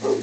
Oh.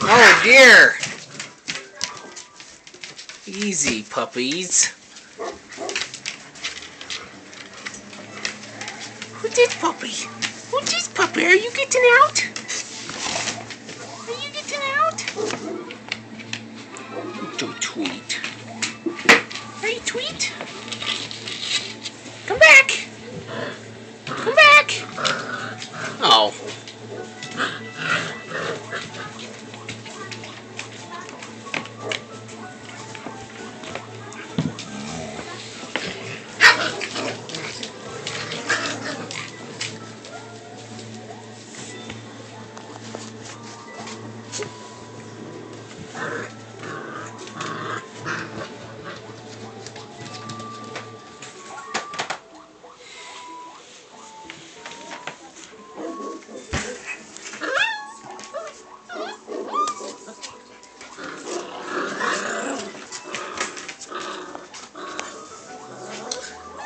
Oh dear. Easy, puppies. Who's this puppy? Who's this puppy? Are you getting out? Are you getting out? Don't tweet. Are you tweet? Come back! Come back! Oh.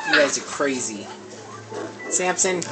You guys are crazy. Samson.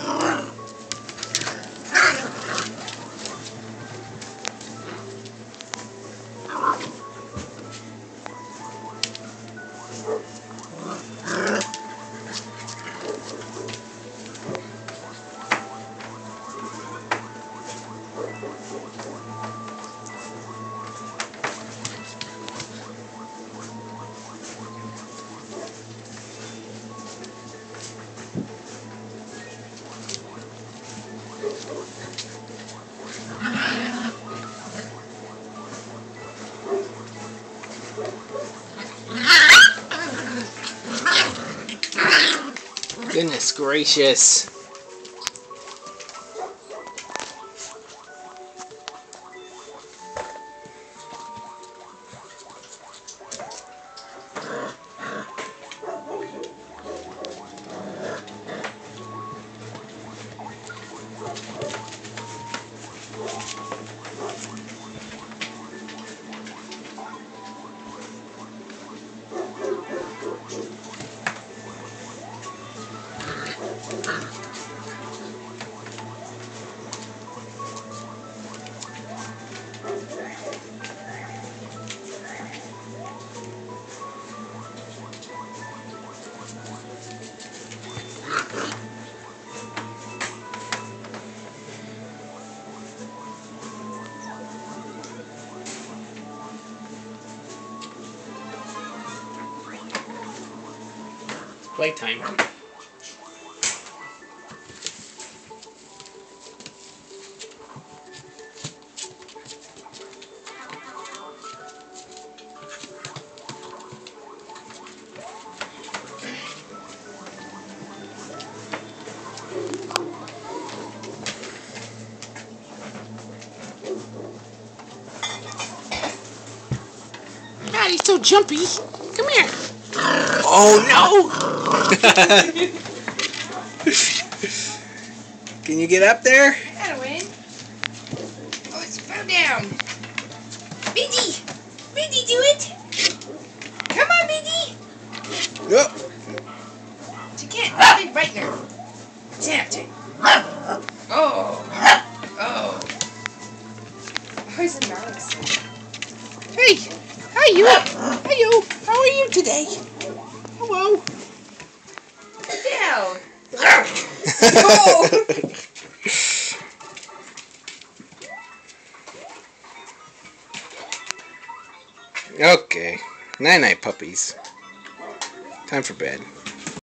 Goodness gracious. Playtime. God, he's so jumpy. Come here. Oh no! Can you get up there? I gotta win. Oh, it's fell down. Mindy! Mindy, do it! Come on, Mindy! Yep. She can't. Big brightener. Samson. Oh. Oh. Where's the mouse? Hey! Hi you! Hi you! How are you today? Hello! Sit down. Okay. Night-night, puppies. Time for bed.